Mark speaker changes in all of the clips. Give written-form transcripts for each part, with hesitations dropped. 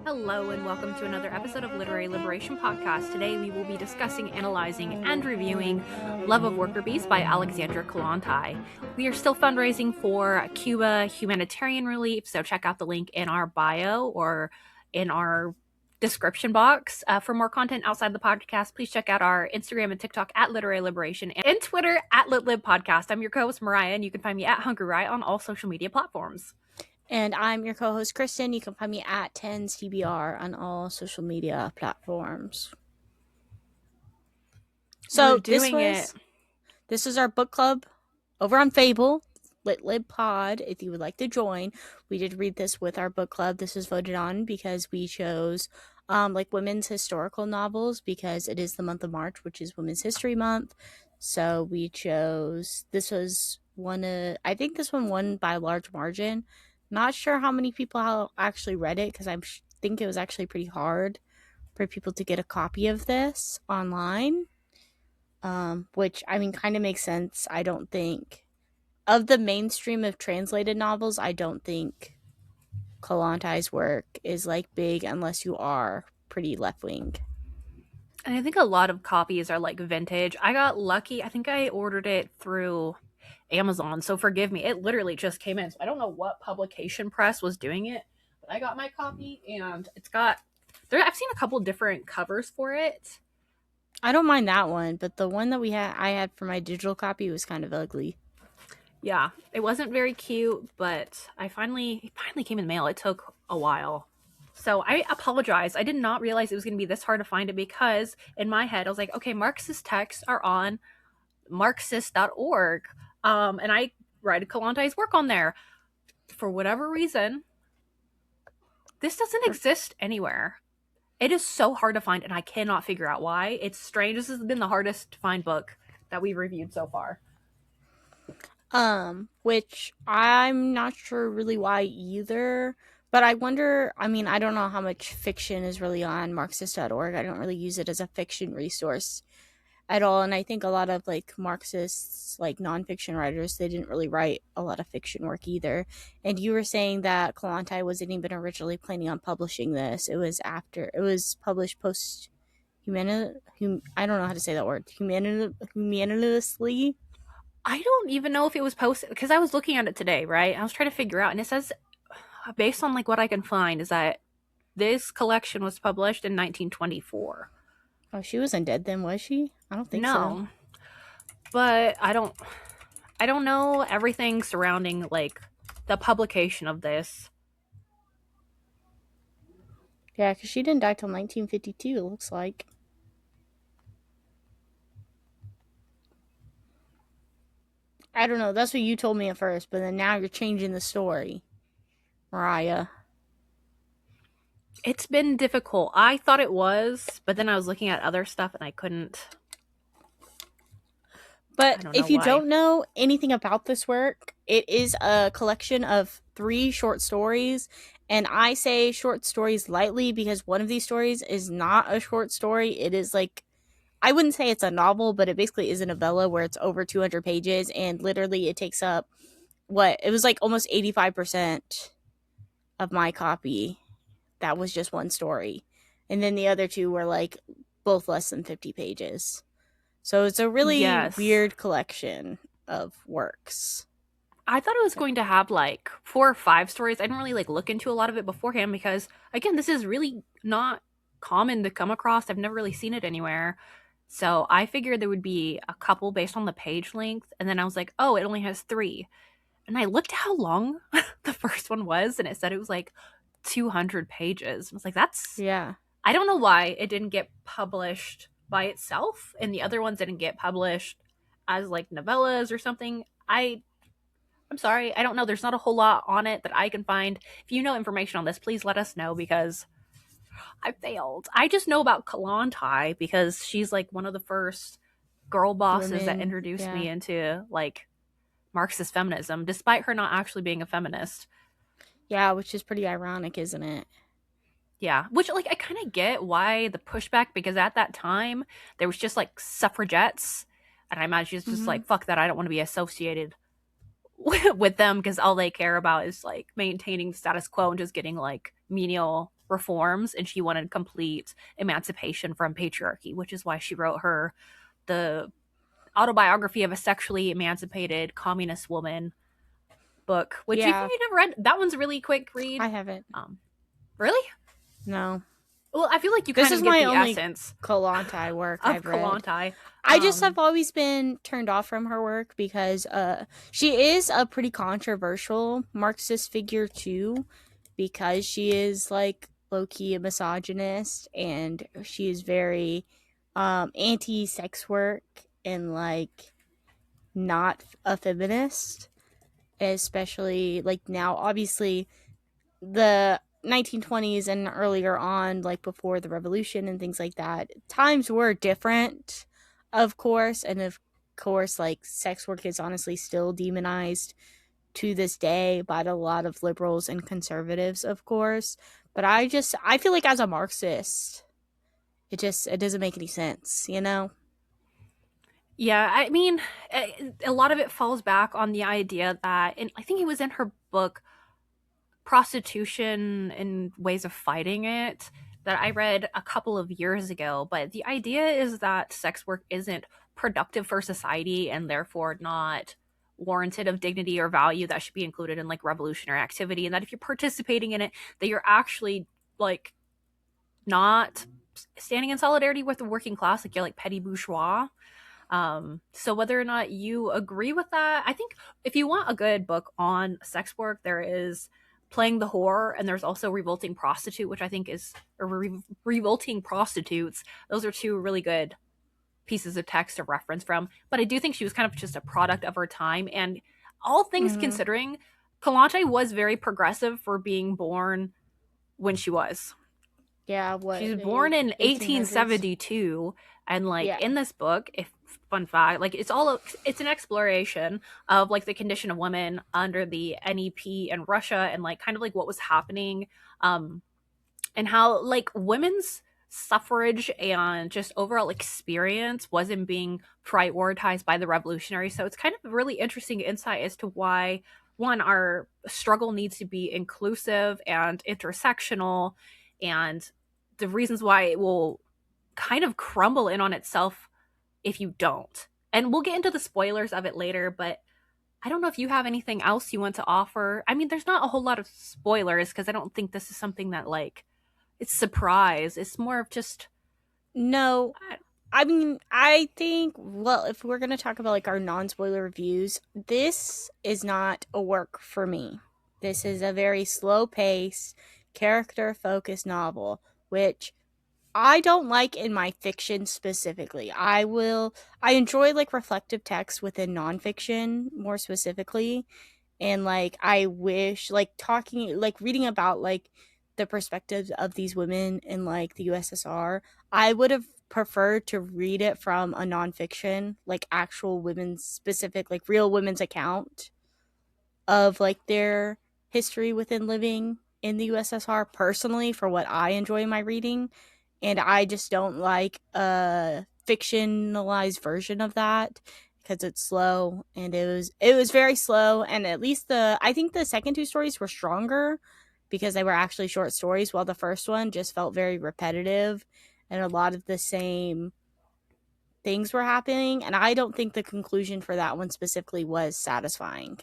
Speaker 1: Hello and welcome to another episode of Literary Liberation Podcast. Today we will be discussing, analyzing, and reviewing Love of Worker Bees by Alexandra Kollontai. We are still fundraising for Cuba humanitarian relief, so check out the link in our bio or in our description box. For more content outside the podcast, please check out our Instagram and TikTok at Literary Liberation and Twitter at LitLibPodcast. I'm your co-host Mariah, and you can find me at Hungry Riot on all social media platforms.
Speaker 2: And I'm your co-host, Kristen. You can find me at TensTBR on all social media platforms. So this was our book club over on Fable, LitLib Pod. If you would like to join, we did read this with our book club. This was voted on because we chose women's historical novels because it is the month of March, which is Women's History Month. So we chose, this was I think this one won by a large margin. Not sure how many people actually read it because I think it was actually pretty hard for people to get a copy of this online, which, I mean, kind of makes sense. I don't think, of the mainstream of translated novels, I don't think Kollontai's work is, big unless you are pretty left-wing.
Speaker 1: And I think a lot of copies are, vintage. I got lucky. I think I ordered it through Amazon, so forgive me. It literally just came in, so I don't know what publication press was doing it, but I got my copy, and it's got I've seen a couple different covers for it.
Speaker 2: I don't mind that one, but the one that I had for my digital copy was kind of ugly.
Speaker 1: Yeah, it wasn't very cute, but it finally came in the mail. It took a while, so I apologize. I did not realize it was going to be this hard to find it because in my head I was like, okay, Marxist texts are on Marxist.org. And I write Kollontai's work on there. For whatever reason, this doesn't exist anywhere. It is so hard to find, and I cannot figure out why. It's strange. This has been the hardest to find book that we've reviewed so far.
Speaker 2: Which I'm not sure really why either. But I wonder, I mean, I don't know how much fiction is really on Marxist.org. I don't really use it as a fiction resource at all, and I think a lot of Marxists, nonfiction writers, they didn't really write a lot of fiction work either. And you were saying that Kollontai wasn't even originally planning on publishing this. It was published post I don't know how to say that word, humanitously.
Speaker 1: I don't even know if it was posted because I was looking at it today, right? I was trying to figure out, and it says, based on what I can find, is that this collection was published in 1924.
Speaker 2: Oh, she wasn't dead then, was she? I don't think so.
Speaker 1: No. But I don't know everything surrounding the publication of this.
Speaker 2: Yeah, because she didn't die till 1952, it looks like. I don't know, that's what you told me at first, but then now you're changing the story, Mariah.
Speaker 1: It's been difficult. I thought it was, but then I was looking at other stuff and I couldn't.
Speaker 2: But if you don't know anything about this work, it is a collection of 3 short stories. And I say short stories lightly because one of these stories is not a short story. It is I wouldn't say it's a novel, but it basically is a novella where it's over 200 pages. And literally it takes up, it was almost 85% of my copy. That was just one story. And then the other 2 were both less than 50 pages. So it's a really weird collection of works.
Speaker 1: I thought it was going to have 4 or 5 stories. I didn't really look into a lot of it beforehand because, again, this is really not common to come across. I've never really seen it anywhere. So I figured there would be a couple based on the page length. And then I was like, oh, it only has 3. And I looked at how long the first one was, and it said it was 200 pages. I was like, that's...
Speaker 2: Yeah.
Speaker 1: I don't know why it didn't get published by itself and the other ones didn't get published as novellas or something. I'm sorry, I don't know. There's not a whole lot on it that I can find. If you know information on this, please let us know because I failed. I just know about Kollontai because she's one of the first girl bosses that introduced me into Marxist feminism, despite her not actually being a feminist.
Speaker 2: Yeah, which is pretty ironic, isn't it?
Speaker 1: Yeah, which I kind of get why the pushback, because at that time there was just suffragettes, and I imagine it's just fuck that, I don't want to be associated with them because all they care about is maintaining the status quo and just getting menial reforms, and she wanted complete emancipation from patriarchy, which is why she wrote her the autobiography of a sexually emancipated communist woman book, which even
Speaker 2: Yeah,
Speaker 1: if you never read, that one's a really quick read.
Speaker 2: I haven't.
Speaker 1: Really?
Speaker 2: No.
Speaker 1: Well, I feel like you
Speaker 2: This
Speaker 1: kind
Speaker 2: is
Speaker 1: of get
Speaker 2: my
Speaker 1: the
Speaker 2: only
Speaker 1: essence
Speaker 2: Kollontai work
Speaker 1: of
Speaker 2: I've read.
Speaker 1: Kollontai.
Speaker 2: I just have always been turned off from her work because she is a pretty controversial Marxist figure too, because she is like low-key a misogynist, and she is very anti-sex work and like not a feminist, especially like now obviously the 1920s and earlier on, like before the revolution and things like that, times were different, of course. And of course, like sex work is honestly still demonized to this day by a lot of liberals and conservatives, of course. But I feel like as a Marxist, it doesn't make any sense, you know?
Speaker 1: Yeah, I mean, a lot of it falls back on the idea that, and I think it was in her book, Prostitution and Ways of Fighting It, that I read a couple of years ago. But the idea is that sex work isn't productive for society and therefore not warranted of dignity or value that should be included in like revolutionary activity. And that if you're participating in it, that you're actually like not standing in solidarity with the working class, like you're like petty bourgeois. So whether or not you agree with that, I think if you want a good book on sex work, there is Playing the Whore, and there's also Revolting Prostitute, which I think is Revolting Prostitutes. Those are two really good pieces of text to reference from. But I do think she was kind of just a product of her time, and all things
Speaker 2: Mm-hmm.
Speaker 1: considering, Kollontai was very progressive for being born when she was.
Speaker 2: Yeah,
Speaker 1: She
Speaker 2: what,
Speaker 1: was born
Speaker 2: the
Speaker 1: in
Speaker 2: 1800s?
Speaker 1: 1872, and like
Speaker 2: Yeah.
Speaker 1: in this book, if fun fact, like it's an exploration of like the condition of women under the NEP in Russia, and like kind of like what was happening, um and how like women's suffrage and just overall experience wasn't being prioritized by the revolutionaries. So it's kind of a really interesting insight as to why, one, our struggle needs to be inclusive and intersectional, and the reasons why it will kind of crumble in on itself if you don't. And we'll get into the spoilers of it later, but I don't know if you have anything else you want to offer. I mean, there's not a whole lot of spoilers because I don't think this is something that like it's surprise. It's more of just
Speaker 2: No, I mean, I think, well, if we're going to talk about like our non spoiler reviews, this is not a work for me. This is a very slow paced, character focused novel, which I don't like in my fiction specifically. I enjoy like reflective text within nonfiction more specifically. And like, I wish, like, talking, like, reading about like the perspectives of these women in like the USSR, I would have preferred to read it from a nonfiction, like actual women's specific, like real women's account of like their history within living in the USSR personally for what I enjoy in my reading. And I just don't like a fictionalized version of that because it's slow, and it was very slow. And at least I think the second two stories were stronger because they were actually short stories, while the first one just felt very repetitive and a lot of the same things were happening, and I don't think the conclusion for that one specifically was satisfying.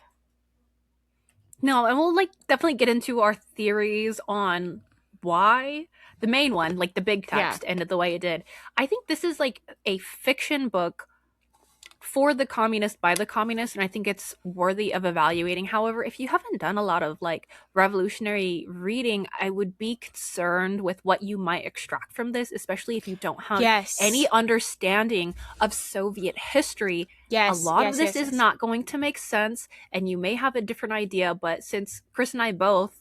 Speaker 1: no, and we'll like definitely get into our theories on why the main one, like the big
Speaker 2: Yeah.
Speaker 1: text, ended the way it did. I think this is like a fiction book for the communist by the communist, and I think it's worthy of evaluating. However, if you haven't done a lot of like revolutionary reading, I would be concerned with what you might extract from this, especially if you don't have any
Speaker 2: Yes.
Speaker 1: understanding of Soviet history. A
Speaker 2: Yes.
Speaker 1: lot of
Speaker 2: Yes.
Speaker 1: this
Speaker 2: Yes.
Speaker 1: is
Speaker 2: Yes.
Speaker 1: not going to make sense, and you may have a different idea. But since Chris and I both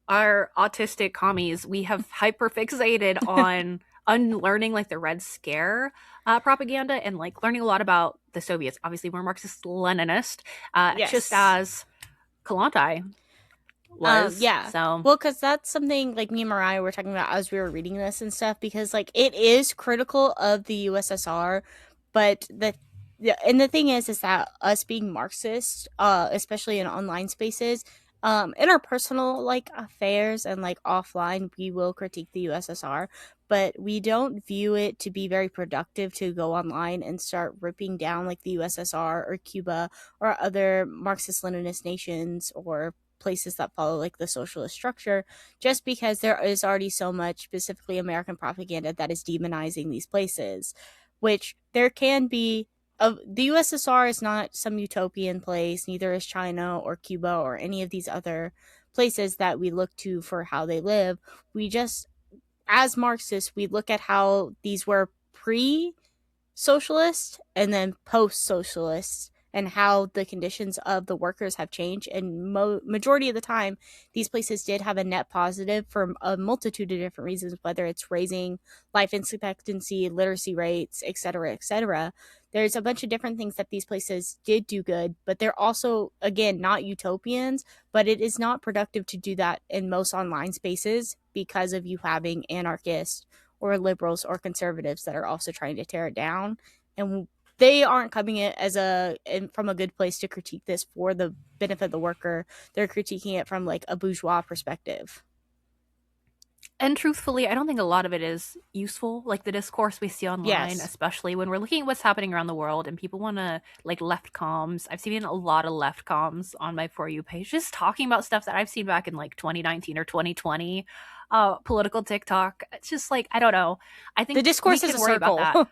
Speaker 1: are autistic commies, we have hyperfixated on unlearning like the Red Scare propaganda and like learning a lot about the Soviets. Obviously, we're Marxist Leninist, just
Speaker 2: Yes.
Speaker 1: as Kollontai was.
Speaker 2: Yeah.
Speaker 1: So
Speaker 2: Well, because that's something like me and Mariah were talking about as we were reading this and stuff, because like it is critical of the USSR, but and the thing is that us being Marxist, especially in online spaces, In our personal like affairs and like offline, we will critique the USSR, but we don't view it to be very productive to go online and start ripping down like the USSR or Cuba or other Marxist Leninist nations or places that follow like the socialist structure, just because there is already so much specifically American propaganda that is demonizing these places, which there can be. The USSR is not some utopian place, neither is China or Cuba or any of these other places that we look to for how they live. We just, as Marxists, we look at how these were pre socialist and then post socialist, and how the conditions of the workers have changed. And majority of the time these places did have a net positive for a multitude of different reasons, whether it's raising life expectancy, literacy rates, etc., etc. There's a bunch of different things that these places did do good, but they're also, again, not utopians. But it is not productive to do that in most online spaces because of you having anarchists or liberals or conservatives that are also trying to tear it down. And they aren't coming it as from a good place to critique this for the benefit of the worker. They're critiquing it from like a bourgeois perspective.
Speaker 1: And truthfully, I don't think a lot of it is useful. Like the discourse we see online,
Speaker 2: Yes.
Speaker 1: especially when we're looking at what's happening around the world and people want to like left comms. I've seen a lot of left comms on my For You page just talking about stuff that I've seen back in like 2019 or 2020. Political TikTok. It's just like, I don't know. I
Speaker 2: The
Speaker 1: think we
Speaker 2: discourse is a
Speaker 1: can worry about
Speaker 2: circle.
Speaker 1: that.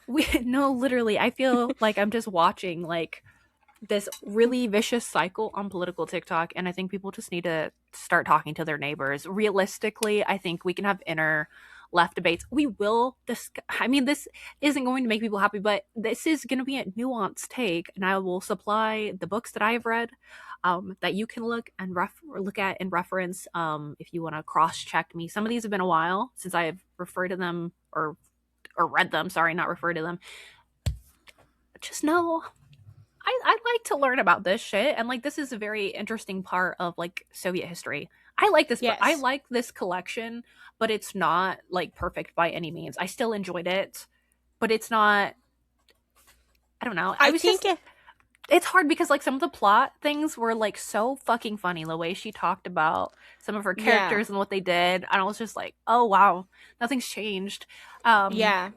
Speaker 1: We no, literally, I feel like I'm just watching like this really vicious cycle on political TikTok, and I think people just need to start talking to their neighbors. Realistically, I think we can have inner left debates. We will discuss. I mean, this isn't going to make people happy, but this is going to be a nuanced take, and I will supply the books that I have read that you can look at and reference if you want to cross check me. Some of these have been a while since I have referred to them or read them. Sorry, not referred to them. Just know I like to learn about this shit, and like this is a very interesting part of like Soviet history. I like this book. I
Speaker 2: Yes.
Speaker 1: like this collection, but it's not like perfect by any means. I still enjoyed it, but it's not. I don't know. I
Speaker 2: I
Speaker 1: was
Speaker 2: think
Speaker 1: just. It's hard because like some of the plot things were like so fucking funny. The way she talked about some of her
Speaker 2: yeah.
Speaker 1: characters and what they did, and I was just like, oh wow, nothing's changed. Um,
Speaker 2: Yeah.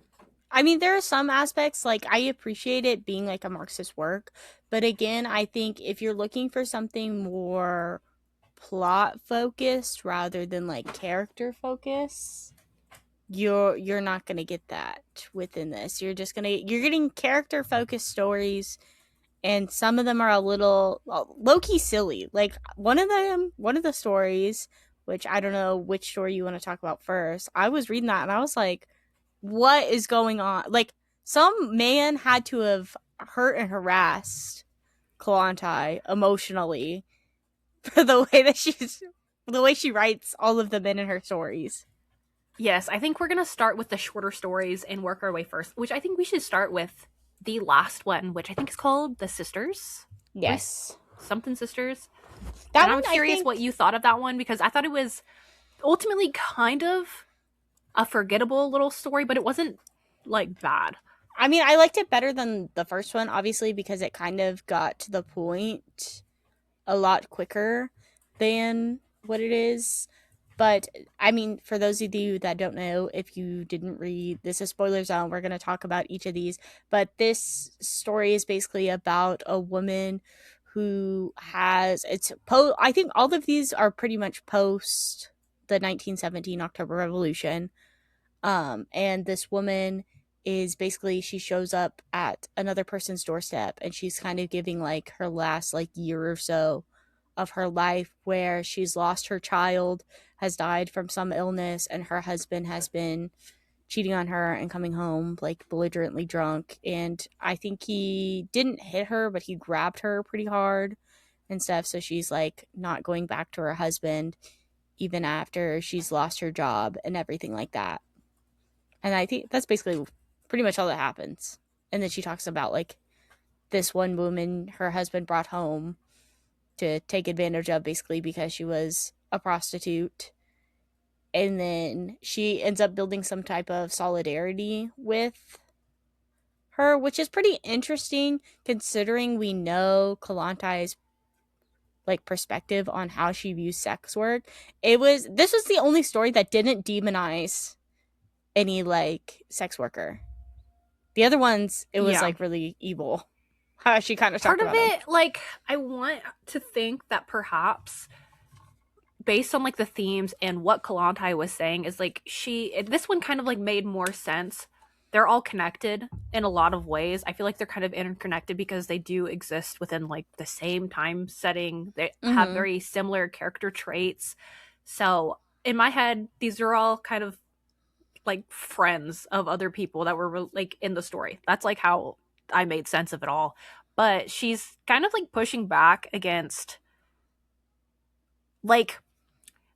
Speaker 2: I mean, there are some aspects like I appreciate it being like a Marxist work, but again, I think if you're looking for something more plot focused rather than like character focused, you're not going to get that within this. You're getting character focused stories, and some of them are a little low key silly. Like one of the stories, which I don't know which story you want to talk about first. I was reading that and I was like, what is going on? Like some man had to have hurt and harassed Kollontai emotionally for the way she writes all of the men in her stories.
Speaker 1: Yes, I think we're going to start with the shorter stories and work our way first, which I think we should start with the last one, which I think is called The Sisters.
Speaker 2: Yes.
Speaker 1: Something Sisters.
Speaker 2: That
Speaker 1: And
Speaker 2: one
Speaker 1: I'm
Speaker 2: I
Speaker 1: curious what
Speaker 2: think
Speaker 1: you thought of that one because I thought it was ultimately kind of a forgettable little story, but it wasn't like bad.
Speaker 2: I mean, I liked it better than the first one, obviously, because it kind of got to the point a lot quicker than what it is. But I mean, for those of you that don't know, if you didn't read, this is spoiler zone. We're going to talk about each of these. But this story is basically about a woman who has I think all of these are pretty much post the 1917 October Revolution. And this woman is basically, she shows up at another person's doorstep and she's kind of giving like her last like year or so of her life, where she's lost her child, has died from some illness, and her husband has been cheating on her and coming home like belligerently drunk. And I think he didn't hit her, but he grabbed her pretty hard and stuff. So she's like not going back to her husband even after she's lost her job and everything like that. And I think that's basically pretty much all that happens. And then she talks about like this one woman her husband brought home to take advantage of, basically because she was a prostitute. And then she ends up building some type of solidarity with her, which is pretty interesting considering we know Kollantai's like perspective on how she views sex work. This was the only story that didn't demonize any like sex worker. The other ones, it was
Speaker 1: Yeah.
Speaker 2: like really evil. How she kind of talked
Speaker 1: Part of
Speaker 2: about them.
Speaker 1: it, like, I want to think that perhaps based on like the themes and what Kollontai was saying is like this one kind of like made more sense. They're all connected in a lot of ways. I feel like they're kind of interconnected because they do exist within like the same time setting. They have
Speaker 2: Mm-hmm.
Speaker 1: very similar character traits. So in my head, these are all kind of like friends of other people that were like in the story. That's like how I made sense of it all. But she's kind of like pushing back against like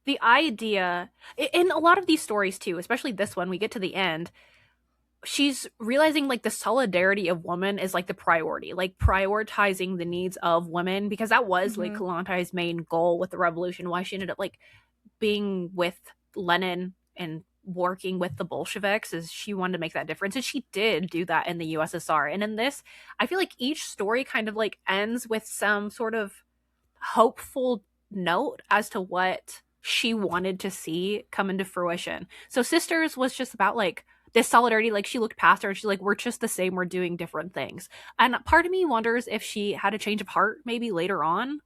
Speaker 1: the idea in a lot of these stories too, especially this one, we get to the end, she's realizing like the solidarity of women is like the priority, like prioritizing the needs of women, because that was like
Speaker 2: Mm-hmm.
Speaker 1: Kollantai's main goal with the revolution, why she ended up like being with Lenin and working with the Bolsheviks, is she wanted to make that difference, and she did do that in the USSR. And in this, I feel like each story kind of like ends with some sort of hopeful note as to what she wanted to see come into fruition. So Sisters was just about like this solidarity, like she looked past her and she's like, we're just the same, we're doing different things. And part of me wonders if she had a change of heart maybe later on.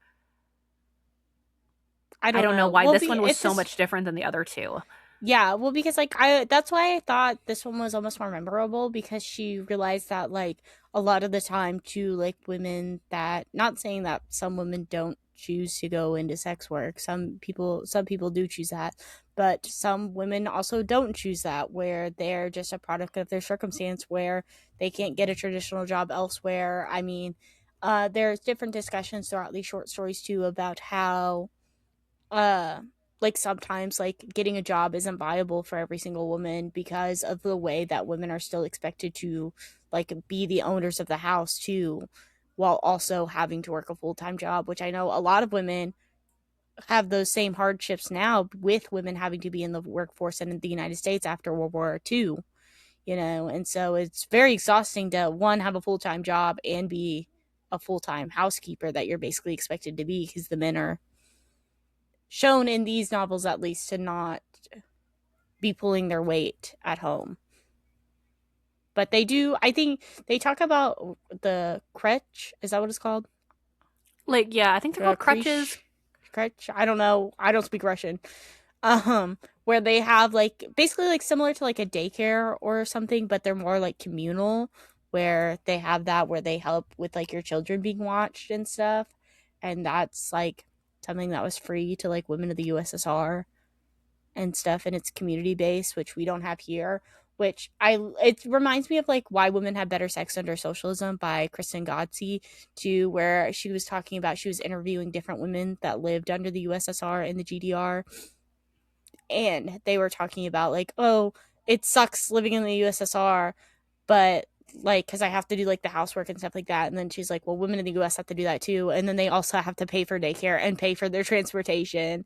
Speaker 2: I
Speaker 1: I
Speaker 2: don't
Speaker 1: don't know
Speaker 2: know.
Speaker 1: why
Speaker 2: Well,
Speaker 1: this
Speaker 2: be
Speaker 1: one was
Speaker 2: it's
Speaker 1: so
Speaker 2: this.
Speaker 1: much different than the other two.
Speaker 2: Yeah, well, because like I that's why I thought this one was almost more memorable, because she realized that like a lot of the time too, like women that, not saying that some women don't choose to go into sex work. Some people do choose that, but some women also don't choose that, where they're just a product of their circumstance, where they can't get a traditional job elsewhere. I mean, there's different discussions throughout these short stories too about how uh like sometimes like getting a job isn't viable for every single woman because of the way that women are still expected to like be the owners of the house too, while also having to work a full-time job, which I know a lot of women have those same hardships now, with women having to be in the workforce in the United States after World War II, and so it's very exhausting to one have a full-time job and be a full-time housekeeper that you're basically expected to be, because the men are shown in these novels at least to not be pulling their weight at home. But they do, I think they talk about the crutch. Is that what it's called?
Speaker 1: Like, yeah, I think they're called crutches.
Speaker 2: Creche? Crutch? I don't know. I don't speak Russian. Where they have like basically like similar to like a daycare or something, but they're more like communal, where they have that where they help with like your children being watched and stuff. And that's like something that was free to like women of the USSR and stuff, and it's community based, which we don't have here. Which it reminds me of like Why Women Have Better Sex Under Socialism by Kristen Godsey too, where she was talking about, she was interviewing different women that lived under the USSR and the GDR, and they were talking about like, oh, it sucks living in the USSR, but like, because I have to do like the housework and stuff like that. And then she's like, well, women in the US have to do that too, and then they also have to pay for daycare and pay for their transportation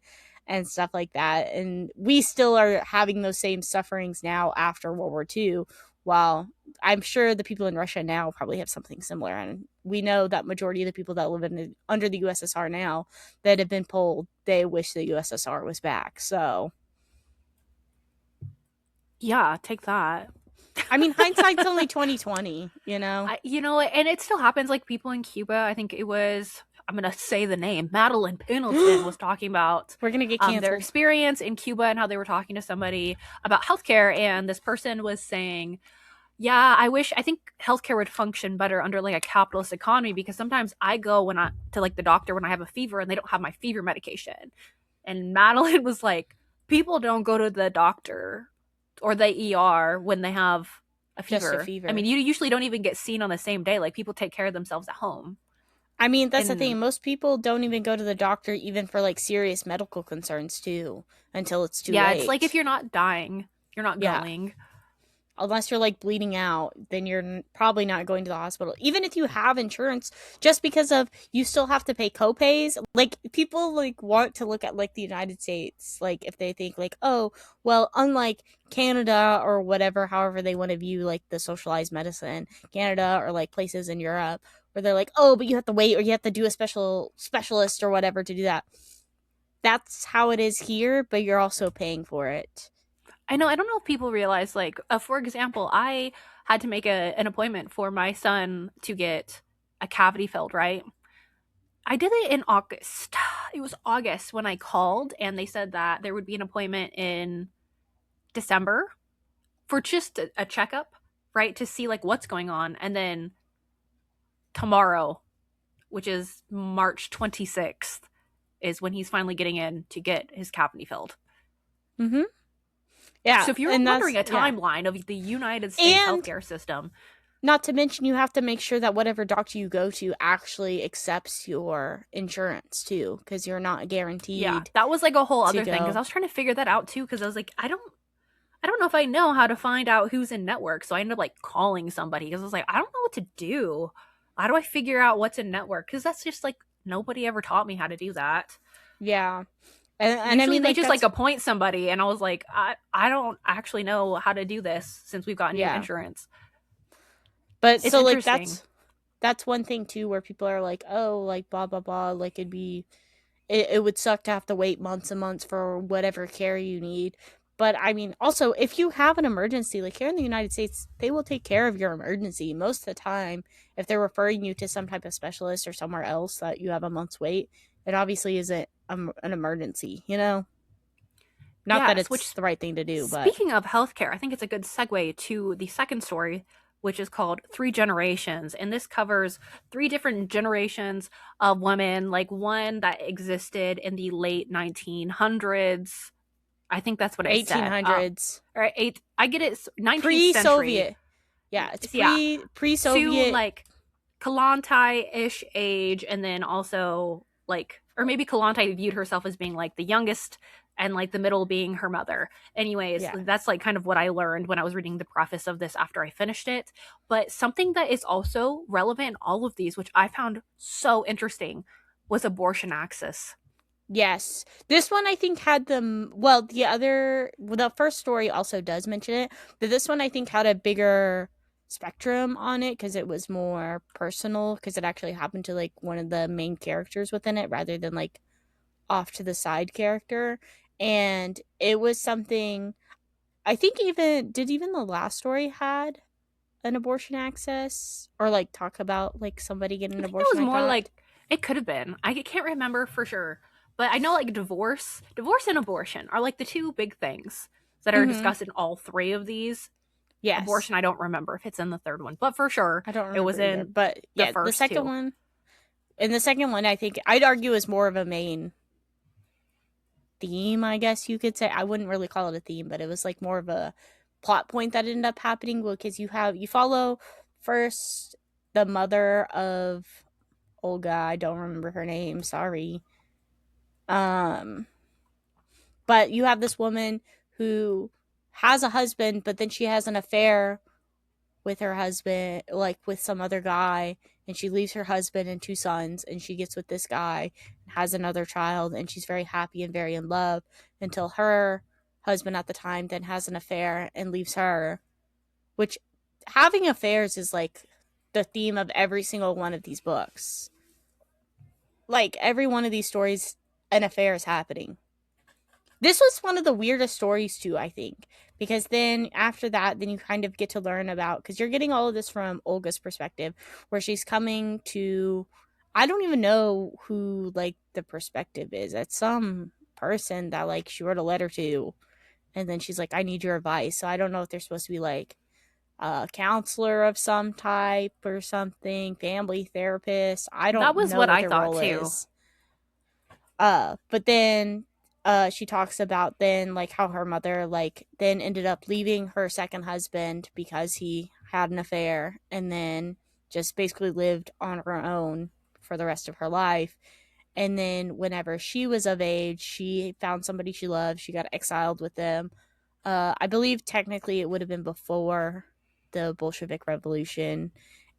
Speaker 2: and stuff like that, and we still are having those same sufferings now after World War II, while I'm sure the people in Russia now probably have something similar. And we know that majority of the people that live under the USSR now that have been polled, they wish the USSR was back. So
Speaker 1: Yeah, take that.
Speaker 2: I mean, hindsight's only 2020,
Speaker 1: And it still happens. Like people in Cuba, I think it was. I'm gonna say the name. Madeline Pendleton was talking about
Speaker 2: We're gonna get
Speaker 1: their
Speaker 2: canceled.
Speaker 1: experience in Cuba and how they were talking to somebody about healthcare, and this person was saying, "Yeah, I think healthcare would function better under like a capitalist economy because sometimes I go when I to like the doctor when I have a fever and they don't have my fever medication." And Madeline was like, "People don't go to the doctor or the ER when they have a
Speaker 2: Just a
Speaker 1: fever. I mean,
Speaker 2: fever.
Speaker 1: you usually don't even get seen on the same day. Like people take care of themselves at home."
Speaker 2: I mean, that's the
Speaker 1: And
Speaker 2: thing. Most people don't even go to the doctor even for like serious medical concerns too, until it's too
Speaker 1: yeah, it's like if
Speaker 2: late.
Speaker 1: you're not dying, you're not
Speaker 2: Yeah.
Speaker 1: going.
Speaker 2: Unless you're like bleeding out, then you're probably not going to the hospital. Even if you have insurance, just because of you still have to pay copays. Like people like want to look at like the United States, like if they think like, oh, well, unlike Canada or whatever, however they want to view like the socialized medicine, Canada or like places in Europe where they're like, oh, but you have to wait or you have to do a specialist or whatever to do that. That's how it is here, but you're also paying for it.
Speaker 1: I know. I don't know if people realize, like, for example, I had to make an appointment for my son to get a cavity filled, right? I did it in August. It was August when I called, and they said that there would be an appointment in December for just a checkup, right? To see like what's going on. And then tomorrow, which is March 26th, is when he's finally getting in to get his cavity filled.
Speaker 2: Mm-hmm. Yeah,
Speaker 1: So if you're
Speaker 2: and
Speaker 1: wondering a
Speaker 2: yeah.
Speaker 1: timeline of the United States
Speaker 2: And
Speaker 1: healthcare system,
Speaker 2: not to mention, you have to make sure that whatever doctor you go to actually accepts your insurance too, because you're not
Speaker 1: yeah,
Speaker 2: guaranteed
Speaker 1: that was like a whole
Speaker 2: to
Speaker 1: other thing because I
Speaker 2: go.
Speaker 1: was trying to figure that out too because I was like, I don't know if I know how to find out who's in network. So I ended up like calling somebody because I was like, I don't know what to do. How do I figure out what's in network? Because that's just like nobody ever taught me how to do that.
Speaker 2: Yeah, and I
Speaker 1: Usually
Speaker 2: mean,
Speaker 1: they
Speaker 2: like,
Speaker 1: just like
Speaker 2: that's,
Speaker 1: appoint somebody, and I was like, I don't actually know how to do this since we've got new
Speaker 2: yeah.
Speaker 1: insurance.
Speaker 2: But
Speaker 1: It's
Speaker 2: so like
Speaker 1: interesting.
Speaker 2: that's one thing too, where people are like, oh, like blah blah blah, like it would suck to have to wait months and months for whatever care you need. But I mean, also, if you have an emergency, like here in the United States, they will take care of your emergency most of the time. If they're referring you to some type of specialist or somewhere else that you have a month's wait, it obviously isn't an emergency, you know? Not that
Speaker 1: Yes,
Speaker 2: it's
Speaker 1: which
Speaker 2: the right thing to do, but
Speaker 1: speaking of healthcare, I think it's a good segue to the second story, which is called Three Generations. And this covers three different generations of women, like one that existed in the late 1900s. I think that's what it said.
Speaker 2: 1800s,
Speaker 1: Or eight, I get it, 19th century.
Speaker 2: pre-Soviet. Yeah, it's
Speaker 1: Yeah, to
Speaker 2: pre-Soviet.
Speaker 1: like Kollontai ish age, and then also like, or maybe Kollontai viewed herself as being like the youngest, and like the middle being her mother. Anyways,
Speaker 2: Yeah.
Speaker 1: that's like kind of what I learned when I was reading the preface of this after I finished it. But something that is also relevant in all of these, which I found so interesting, was abortion access.
Speaker 2: Yes. This one I think had the well, the first story also does mention it, but this one I think had a bigger spectrum on it because it was more personal because it actually happened to like one of the main characters within it rather than like off to the side character. And it was something I think even the last story had an abortion access or like talk about like somebody getting
Speaker 1: I
Speaker 2: an
Speaker 1: think it
Speaker 2: abortion
Speaker 1: was
Speaker 2: like
Speaker 1: more
Speaker 2: that.
Speaker 1: like it could have been. I can't remember for sure, but I know like divorce and abortion are like the two big things that are
Speaker 2: Mhm.
Speaker 1: discussed in all three of these.
Speaker 2: Yes.
Speaker 1: Abortion, I don't remember if it's in the third one, but for sure
Speaker 2: I don't
Speaker 1: it was
Speaker 2: remember either.
Speaker 1: in
Speaker 2: But
Speaker 1: the
Speaker 2: yeah,
Speaker 1: first two.
Speaker 2: the second one, I think I'd argue is more of a main theme, I guess you could say. I wouldn't really call it a theme, but it was like more of a plot point that ended up happening because you follow first the mother of Olga. I don't remember her name. Sorry. Um, but you have this woman who has a husband, but then she has an affair with her husband, like with some other guy, and she leaves her husband and two sons, and she gets with this guy and has another child, and she's very happy and very in love until her husband at the time then has an affair and leaves her, which having affairs is like the theme of every single one of these books. Like every one of these stories, an affair is happening. This was one of the weirdest stories too, I think, because then after that, then you kind of get to learn about because you're getting all of this from Olga's perspective, where she's coming to. I don't even know who like the perspective is. It's some person that like she wrote a letter to, and then she's like, "I need your advice." So I don't know if they're supposed to be like a counselor of some type or something, family therapist. I
Speaker 1: That
Speaker 2: don't
Speaker 1: was
Speaker 2: know
Speaker 1: what
Speaker 2: what
Speaker 1: I
Speaker 2: their
Speaker 1: thought
Speaker 2: role
Speaker 1: too.
Speaker 2: is. But then she talks about then like how her mother like then ended up leaving her second husband because he had an affair and then just basically lived on her own for the rest of her life. And then whenever she was of age, she found somebody she loved. She got exiled with them. I believe technically it would have been before the Bolshevik Revolution.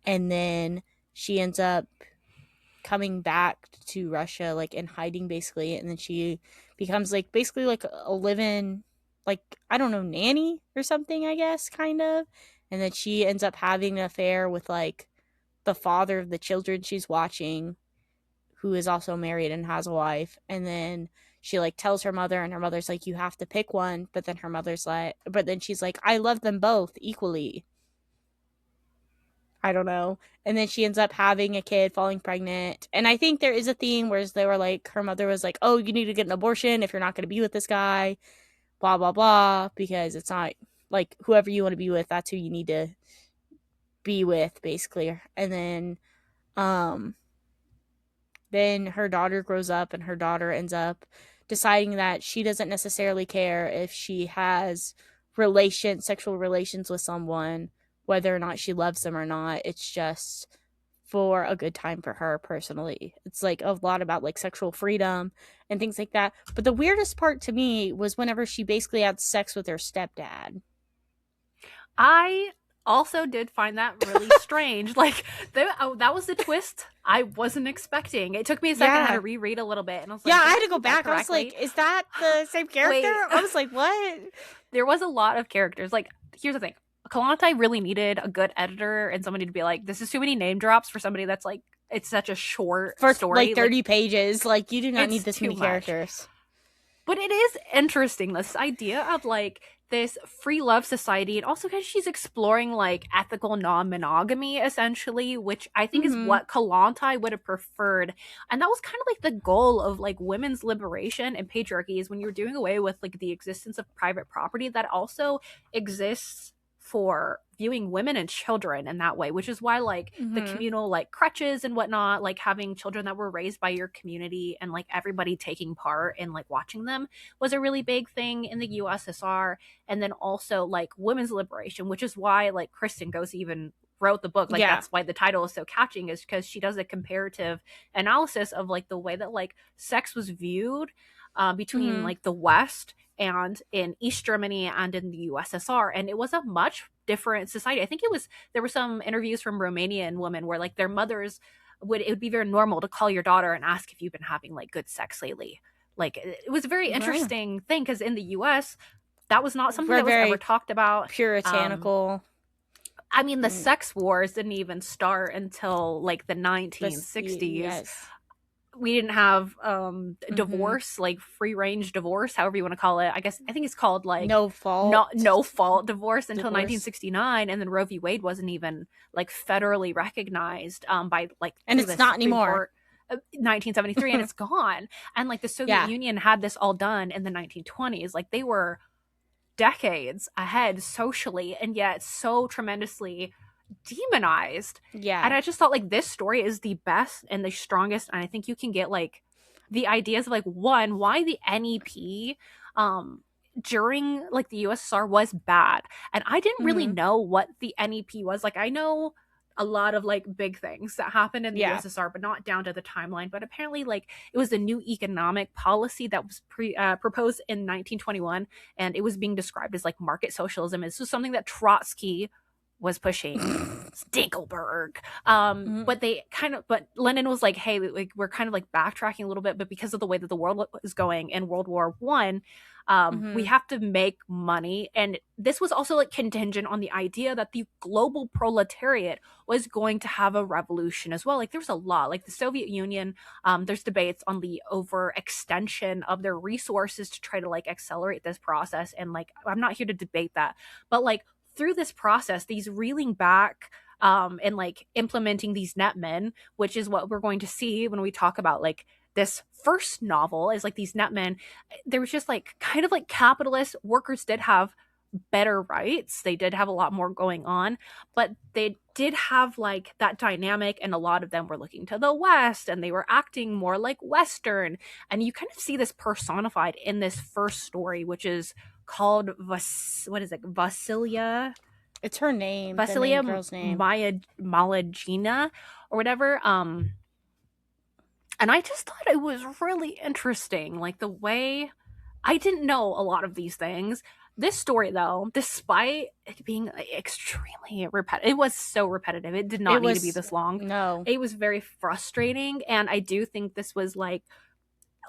Speaker 2: And then she ends up coming back to Russia, like in hiding basically, and then she becomes like basically like a living, like I don't know, nanny or something, I guess, kind of. And then she ends up having an affair with like the father of the children she's watching, who is also married and has a wife, and then she like tells her mother, and her mother's like, you have to pick one, but then she's like, I love them both equally. I don't know. And then she ends up having a kid, falling pregnant. And I think there is a theme where they were like, her mother was like, oh, you need to get an abortion if you're not going to be with this guy, blah, blah, blah, because it's not like whoever you want to be with, that's who you need to be with, basically. And then her daughter grows up, and her daughter ends up deciding that she doesn't necessarily care if she has sexual relations with someone, whether or not she loves them or not. It's just for a good time for her personally. It's like a lot about like sexual freedom and things like that. But the weirdest part to me was whenever she basically had sex with her stepdad.
Speaker 1: I also did find that really strange. Like, that was the twist I wasn't expecting. It took me a second. I had to reread a little bit, and I was like,
Speaker 2: yeah, I had to go back. I was like, is that the same character? I was like, what?
Speaker 1: There was a lot of characters. Like, here's the thing. Kollontai really needed a good editor and somebody to be like, this is too many name drops for somebody that's like, it's such a short story.
Speaker 2: Like 30 pages. Like, you do not need this many characters.
Speaker 1: But it is interesting, this idea of like this free love society, and also because she's exploring like ethical non-monogamy essentially, which I think is what Kollontai would have preferred. And that was kind of like the goal of like women's liberation and patriarchy, is when you're doing away with like the existence of private property that also exists for viewing women and children in that way, which is why like the communal like crutches and whatnot, like having children that were raised by your community and like everybody taking part in like watching them was a really big thing in the USSR. And then also like women's liberation, which is why like Kristen Ghost even wrote the book. Like that's why the title is so catching, is because she does a comparative analysis of like the way that like sex was viewed between like the West and in East Germany and in the USSR. And it was a much different society. I think there were some interviews from Romanian women where like their mothers it would be very normal to call your daughter and ask if you've been having like good sex lately. Like it was a very interesting thing, because in the US that was not something that was ever talked about.
Speaker 2: Puritanical.
Speaker 1: I mean, the sex wars didn't even start until like the 1960s.
Speaker 2: Yes.
Speaker 1: We didn't have divorce, like free range divorce, however you want to call it. I think it's called like no fault divorce until 1969, and then Roe v. Wade wasn't even like federally recognized by like,
Speaker 2: and it's not anymore.
Speaker 1: 1973, and it's gone. And like the Soviet Union had this all done in the 1920s. Like they were decades ahead socially, and yet so tremendously demonized. And I just thought like this story is the best and the strongest, and I think you can get like the ideas of like, one, why the NEP during like the USSR was bad. And I didn't really know what the NEP was. Like I know a lot of like big things that happened in the USSR, but not down to the timeline. But apparently like it was a new economic policy that was proposed in 1921, and it was being described as like market socialism. This was something that Trotsky was pushing. Stinkelberg. But Lenin was like, hey, like we're kind of like backtracking a little bit, but because of the way that the world is going in World War One, we have to make money. And this was also like contingent on the idea that the global proletariat was going to have a revolution as well. Like there was a lot, like the Soviet Union, there's debates on the overextension of their resources to try to like accelerate this process. And like, I'm not here to debate that, but like through this process, these reeling back and like implementing these net men, which is what we're going to see when we talk about like this first novel, is like these net men. There was just like kind of like capitalist workers did have better rights. They did have a lot more going on, but they did have like that dynamic, and a lot of them were looking to the West and they were acting more like Western. And you kind of see this personified in this first story, which is called Vasilia.
Speaker 2: It's her name.
Speaker 1: Vasilisa Malygina or whatever. And I just thought it was really interesting, like the way I didn't know a lot of these things. This story, though, despite it being extremely repetitive, it was so repetitive. It did not need to be this long.
Speaker 2: No.
Speaker 1: It was very frustrating. And I do think this was like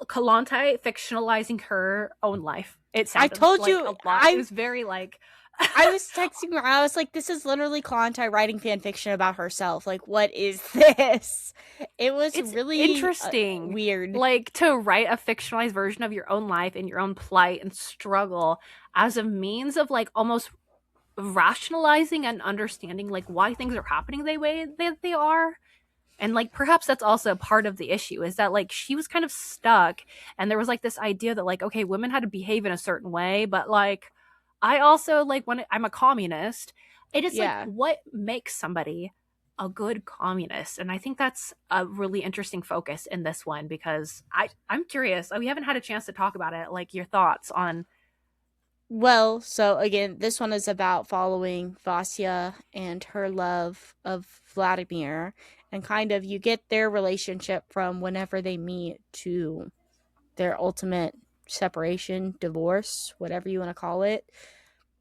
Speaker 1: Kollontai fictionalizing her own life. It sounded
Speaker 2: I told
Speaker 1: like
Speaker 2: you,
Speaker 1: a lot. It was very like,
Speaker 2: I was texting her. I was like, "This is literally Kollontai writing fan fiction about herself. Like, what is this?" It was
Speaker 1: It's
Speaker 2: really
Speaker 1: interesting,
Speaker 2: weird.
Speaker 1: like, to write a fictionalized version of your own life and your own plight and struggle as a means of, like, almost rationalizing and understanding, like, why things are happening the way that they are. And, like, perhaps that's also part of the issue, is that, like, she was kind of stuck, and there was, like, this idea that, like, okay, women had to behave in a certain way, but, like, I also, like, when I'm a communist, it is like,
Speaker 2: Yeah.
Speaker 1: what makes somebody a good communist? And I think that's a really interesting focus in this one, because I'm curious. We haven't had a chance to talk about it. Like, your thoughts on.
Speaker 2: Well, so again, this one is about following Vasya and her love of Vladimir, and kind of you get their relationship from whenever they meet to their ultimate separation, divorce, whatever you want to call it.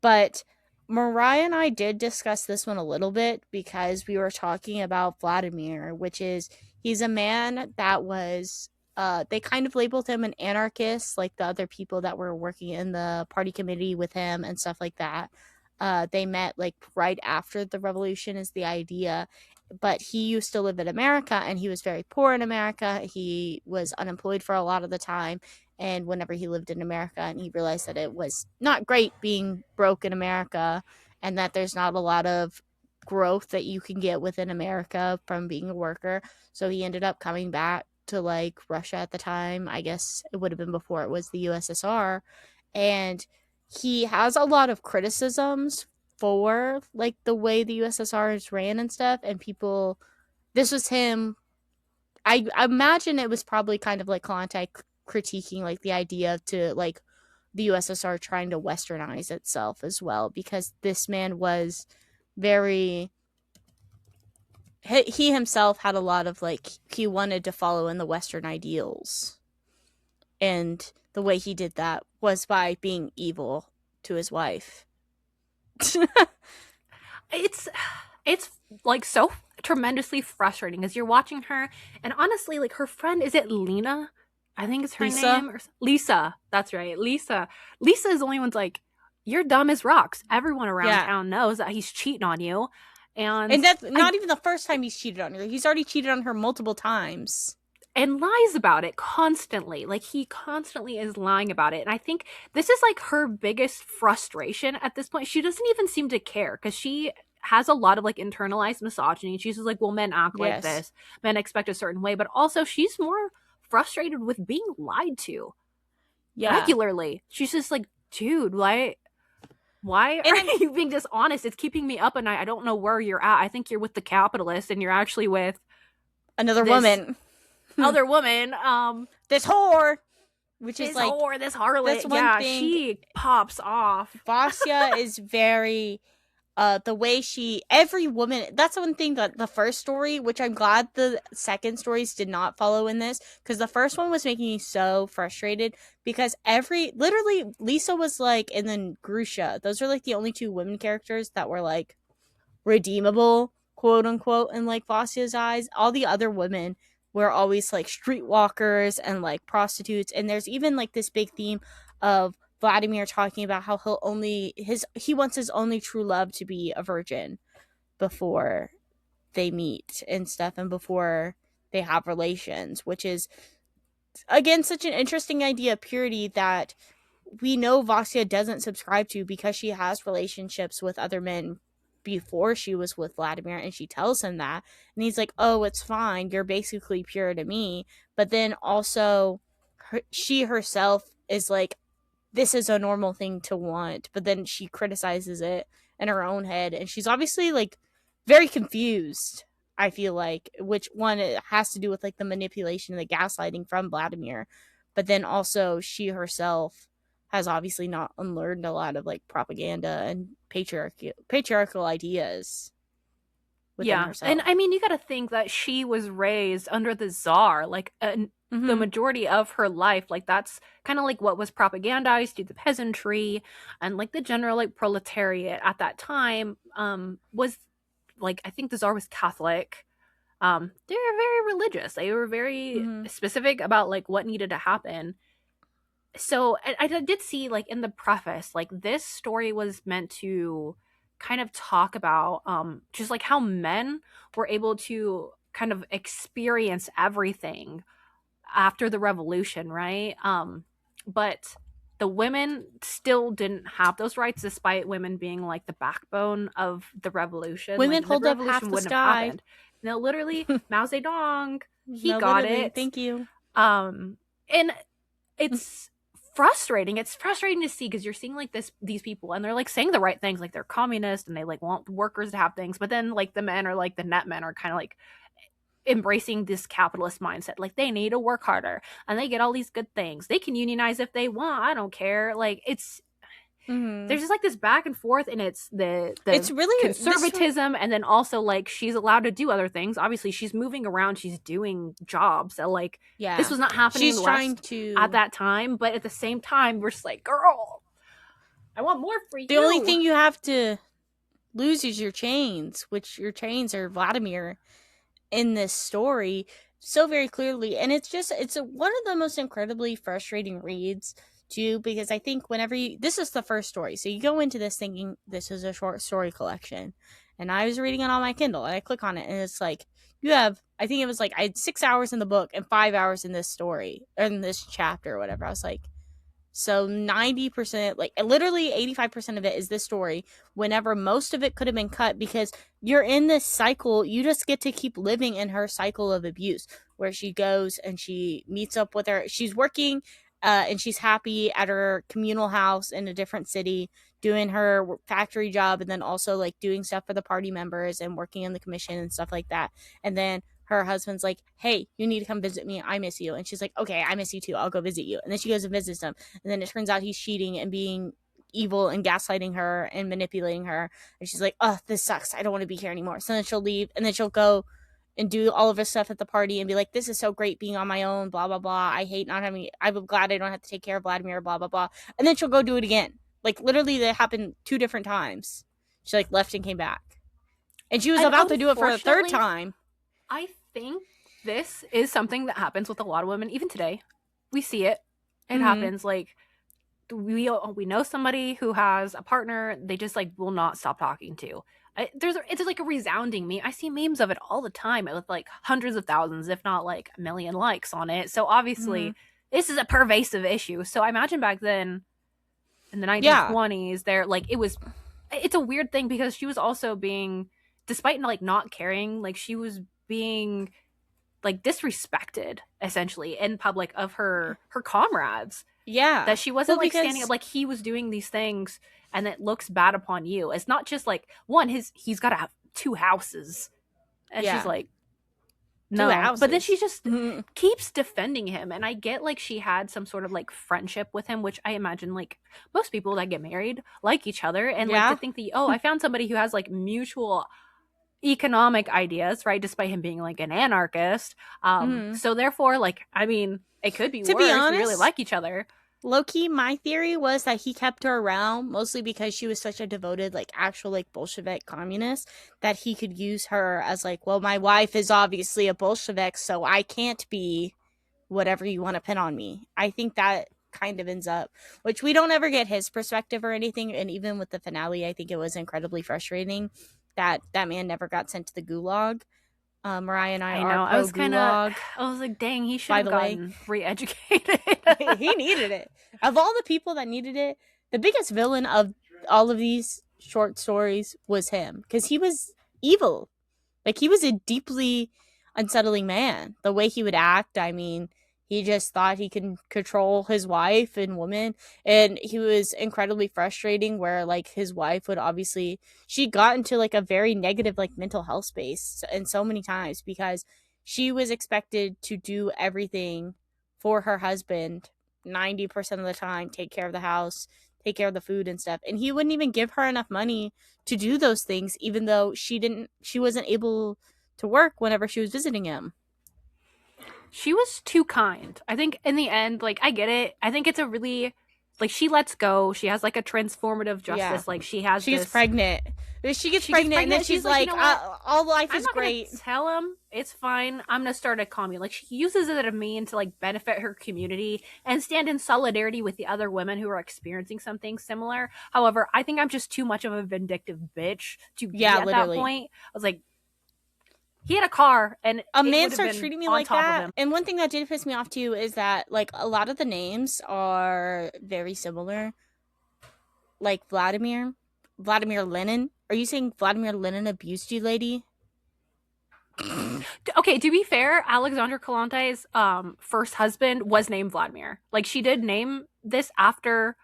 Speaker 2: But Mariah and I did discuss this one a little bit because we were talking about Vladimir, which is he's a man that was they kind of labeled him an anarchist, like the other people that were working in the party committee with him and stuff like that. They met like right after the revolution, is the idea. But he used to live in America and he was very poor in America. He was unemployed for a lot of the time, and whenever he lived in America, and he realized that it was not great being broke in America, and that there's not a lot of growth that you can get within America from being a worker. So he ended up coming back to like Russia at the time. I guess it would have been before it was the USSR. And he has a lot of criticisms for like the way the USSR is ran and stuff, and people, this was him. I imagine it was probably kind of like Kollontai critiquing like the idea to like the USSR trying to westernize itself as well, because this man was very, he himself had a lot of like, he wanted to follow in the Western ideals, and the way he did that was by being evil to his wife.
Speaker 1: It's it's like so tremendously frustrating as you're watching her, and honestly, like, her friend, is it Lena? I think it's her
Speaker 2: Lisa.
Speaker 1: name, or Lisa. That's right, Lisa. Lisa is the only one's like, you're dumb as rocks. Everyone around
Speaker 2: Yeah.
Speaker 1: town knows that he's cheating on you, and
Speaker 2: And that's
Speaker 1: I
Speaker 2: not even the first time he's cheated on her. He's already cheated on her multiple times.
Speaker 1: and lies about it constantly. Like, he constantly is lying about it. And I think this is like her biggest frustration at this point. She doesn't even seem to care, because she has a lot of like internalized misogyny. She's just like, well, men act like
Speaker 2: Yes.
Speaker 1: this, men expect a certain way, but also she's more frustrated with being lied to
Speaker 2: Yeah.
Speaker 1: regularly. She's just like, dude, why
Speaker 2: And
Speaker 1: are
Speaker 2: I'm
Speaker 1: you being dishonest? It's keeping me up at night. I don't know where you're at. I think you're with the capitalist and you're actually with
Speaker 2: another
Speaker 1: this
Speaker 2: woman.
Speaker 1: other woman.
Speaker 2: This whore, which is
Speaker 1: This
Speaker 2: like,
Speaker 1: whore, this harlot,
Speaker 2: that's one
Speaker 1: yeah,
Speaker 2: thing.
Speaker 1: she pops off.
Speaker 2: Vasya is very the way she, every woman, that's one thing that the first story, which I'm glad the second stories did not follow in this, because the first one was making me so frustrated, because every, literally Lisa was like, and then Grusha, those are like the only two women characters that were like redeemable, quote unquote, in like Vasya's eyes. All the other women were always like streetwalkers and like prostitutes. And there's even like this big theme of Vladimir talking about how he wants his only true love to be a virgin before they meet and stuff, and before they have relations, which is again such an interesting idea of purity that we know Vasya doesn't subscribe to, because she has relationships with other men before she was with Vladimir, and she tells him that, and he's like, oh, it's fine, you're basically pure to me. But then also she herself is like, this is a normal thing to want, but then she criticizes it in her own head, and she's obviously like very confused, I feel like, which one, it has to do with like the manipulation and the gaslighting from Vladimir, but then also she herself has obviously not unlearned a lot of like propaganda and patriarchal ideas within
Speaker 1: Yeah, and
Speaker 2: herself.
Speaker 1: I mean, you got to think that she was raised under the czar, like, the
Speaker 2: Mm-hmm.
Speaker 1: majority of her life. Like, that's kind of like what was propagandized to the peasantry, and like the general like proletariat at that time. Was like, I think the czar was Catholic. They were very religious. They were very
Speaker 2: Mm-hmm.
Speaker 1: specific about like what needed to happen. So I did see like in the preface, like this story was meant to kind of talk about just like how men were able to kind of experience everything after the revolution, right? But the women still didn't have those rights despite women being like the backbone of the revolution.
Speaker 2: Women
Speaker 1: Like the
Speaker 2: hold up half
Speaker 1: revolution
Speaker 2: the
Speaker 1: wouldn't have
Speaker 2: sky.
Speaker 1: happened. Now literally Mao Zedong, he
Speaker 2: No,
Speaker 1: got
Speaker 2: literally.
Speaker 1: it.
Speaker 2: Thank you.
Speaker 1: And it's frustrating. It's frustrating to see because you're seeing like these people and they're like saying the right things, like they're communist and they like want workers to have things, but then like the men are like the net men are kind of like embracing this capitalist mindset. Like they need to work harder and they get all these good things. They can unionize if they want. I don't care. Like it's
Speaker 2: Mm-hmm.
Speaker 1: there's just like this back and forth and it's the
Speaker 2: It's really
Speaker 1: conservatism and then also like she's allowed to do other things. Obviously she's moving around, she's doing jobs. So like this
Speaker 2: yeah.
Speaker 1: was not happening in
Speaker 2: She's
Speaker 1: the
Speaker 2: trying
Speaker 1: West at
Speaker 2: to.
Speaker 1: that time, but at the same time we're just like, girl, I want more for
Speaker 2: The only
Speaker 1: you.
Speaker 2: thing you have to lose is your chains, which your chains are Vladimir in this story so very clearly. And one of the most incredibly frustrating reads too, because I think whenever this is the first story, so you go into this thinking this is a short story collection, and I was reading it on my Kindle and I click on it and it's like you have, I think it was like I had 6 hours in the book and 5 hours in this story or in this chapter or whatever. I was like, so 90%, like literally 85% of it is this story, whenever most of it could have been cut because you're in this cycle. You just get to keep living in her cycle of abuse where she goes and she meets up with her. She's working and she's happy at her communal house in a different city doing her factory job and then also like doing stuff for the party members and working in the commission and stuff like that. And then her husband's like, hey, you need to come visit me. I miss you. And she's like, okay, I miss you too. I'll go visit you. And then she goes and visits him. And then it turns out he's cheating and being evil and gaslighting her and manipulating her. And she's like, oh, this sucks. I don't want to be here anymore. So then she'll leave and then she'll go and do all of her stuff at the party and be like, this is so great being on my own, blah, blah, blah. I hate not having, I'm glad I don't have to take care of Vladimir, blah, blah, blah. And then she'll go do it again. Like literally that happened 2 different times. She like left and came back. And she was
Speaker 1: And
Speaker 2: about to do it for a third time.
Speaker 1: I think this is something that happens with a lot of women even today. We see it. It happens. Like we know somebody who has a partner they just like will not stop talking to. It's like a resounding meme. I see memes of it all the time with like hundreds of thousands, if not like a million likes on it. So obviously this is a pervasive issue. So I imagine back then in the 1920s, there like it's a weird thing because she was also being, despite like not caring, like she was being like disrespected essentially in public of her comrades.
Speaker 2: Yeah.
Speaker 1: That she wasn't like standing up, like he was doing these things and it looks bad upon you. It's not just like one, he's got to have 2 houses. And she's like, no. But then she just keeps defending him. And I get like she had some sort of like friendship with him, which I imagine like most people that get married like each other. And like to think that, oh, I found somebody who has like mutual economic ideas, right? Despite him being like an anarchist. So therefore, like, I mean, it could be
Speaker 2: to
Speaker 1: worse.
Speaker 2: Be honest,
Speaker 1: we really like each other.
Speaker 2: Low-key, my theory was that he kept her around mostly because she was such a devoted, like, actual, like, Bolshevik communist that he could use her as, like, well, my wife is obviously a Bolshevik, so I can't be whatever you want to pin on me. I think that kind of ends up, which we don't ever get his perspective or anything, and even with the finale, I think it was incredibly frustrating that that man never got sent to the gulag. Mariah and I are
Speaker 1: I was kind of,
Speaker 2: gulag.
Speaker 1: I was like, dang, he should have gotten re-educated.
Speaker 2: He needed it. Of all the people that needed it, the biggest villain of all of these short stories was him, because he was evil. Like, he was a deeply unsettling man. The way he would act, I mean, he just thought he could control his wife and woman, and he was incredibly frustrating where, like, his wife would obviously, she got into, like, a very negative, like, mental health space and so many times because she was expected to do everything for her husband 90% of the time, take care of the house, take care of the food and stuff, and he wouldn't even give her enough money to do those things, even though she wasn't able to work whenever she was visiting him.
Speaker 1: She was too kind. I think in the end, like, I get it. I think it's a really, like, she lets go. She has like a transformative justice. Like she's
Speaker 2: pregnant. She gets pregnant and then she's like, all life is great.
Speaker 1: Tell him it's fine. I'm gonna start a commune. Like she uses it as a mean to like benefit her community and stand in solidarity with the other women who are experiencing something similar. However, I think I'm just too much of a vindictive bitch to be
Speaker 2: Yeah,
Speaker 1: at that
Speaker 2: literally.
Speaker 1: point. I was like, he had a car and
Speaker 2: A
Speaker 1: it
Speaker 2: man
Speaker 1: would have
Speaker 2: starts
Speaker 1: been
Speaker 2: treating me
Speaker 1: on
Speaker 2: like
Speaker 1: top of
Speaker 2: that.
Speaker 1: him.
Speaker 2: And one thing that did piss me off too is that like a lot of the names are very similar. Like Vladimir Lenin. Are you saying Vladimir Lenin abused you, lady?
Speaker 1: Okay, to be fair, Alexandra Kollontai's first husband was named Vladimir. Like she did name this after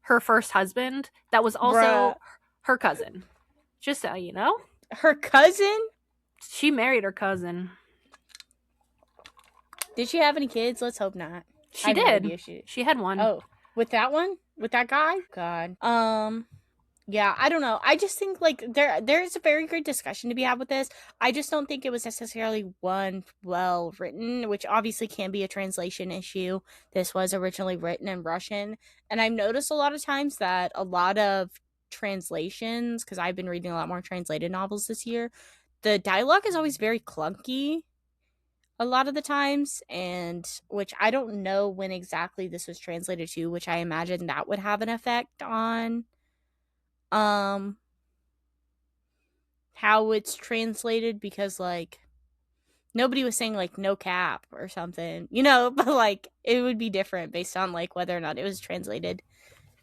Speaker 1: her first husband that was
Speaker 2: Bruh.
Speaker 1: also her cousin. Just so you know.
Speaker 2: Her cousin?
Speaker 1: She married her cousin.
Speaker 2: Did she have any kids? Let's hope not. I
Speaker 1: She
Speaker 2: have no
Speaker 1: did.
Speaker 2: idea. She.
Speaker 1: She had one.
Speaker 2: Oh, with that one? With that guy? God. Yeah, I don't know. I just think like there's a very great discussion to be had with this. I just don't think it was necessarily one well written, which obviously can be a translation issue. This was originally written in Russian, and I've noticed a lot of times that a lot of translations, because I've been reading a lot more translated novels this year, the dialogue is always very clunky a lot of the times, and which I don't know when exactly this was translated to, which I imagine that would have an effect on um how it's translated, because like nobody was saying like no cap or something, but like it would be different based on like whether or not it was translated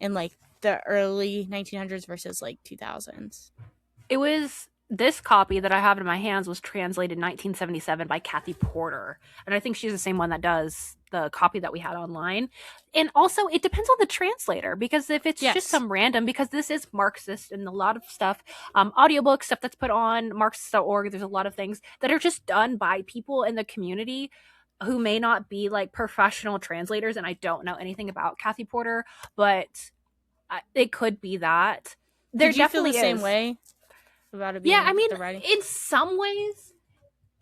Speaker 2: in like the early 1900s versus like 2000s.
Speaker 1: It was this copy that I have in my hands was translated in 1977 by Kathy Porter, and I think she's the same one that does the copy that we had online. And also, it depends on the translator because if it's just
Speaker 2: Yes.
Speaker 1: some random, because this is Marxist and a lot of stuff, audiobook stuff that's put on Marxist.org. There's a lot of things that are just done by people in the community who may not be like professional translators. And I don't know anything about Kathy Porter, but it could be that there
Speaker 2: Did you feel the
Speaker 1: definitely
Speaker 2: same
Speaker 1: is.
Speaker 2: way about it
Speaker 1: Yeah, I
Speaker 2: being
Speaker 1: mean,
Speaker 2: the writing?
Speaker 1: in some ways,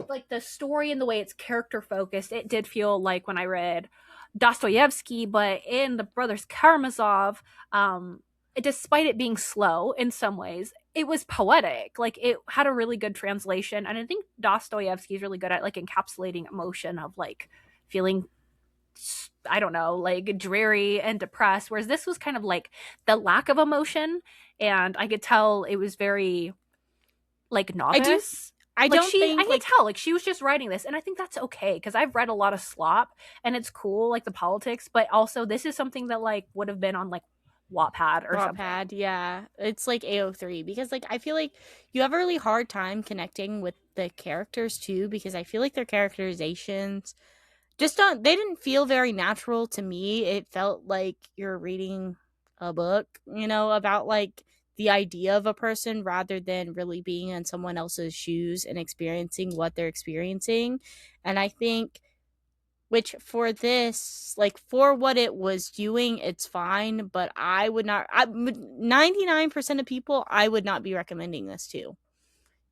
Speaker 1: like the story and the way it's character focused, it did feel like when I read Dostoevsky, but in the Brothers Karamazov, despite it being slow in some ways, it was poetic. Like it had a really good translation, and I think Dostoevsky is really good at like encapsulating emotion of like feeling, I don't know, like dreary and depressed. Whereas this was kind of like the lack of emotion, and I could tell it was very like
Speaker 2: I do.
Speaker 1: novice.
Speaker 2: I
Speaker 1: Like
Speaker 2: don't
Speaker 1: I
Speaker 2: think
Speaker 1: could
Speaker 2: like
Speaker 1: tell like she was just writing this, and I think that's okay because I've read a lot of slop and it's cool like the politics, but also this is something that like would have been on like Wattpad or something.
Speaker 2: Wattpad, yeah. It's like AO3, because like I feel like you have a really hard time connecting with the characters too, because I feel like their characterizations just don't they didn't feel very natural to me. It felt like you're reading a book, about like the idea of a person rather than really being in someone else's shoes and experiencing what they're experiencing. And I think, which for this, like for what it was doing, it's fine, but I would not 99% of people I would not be recommending this to,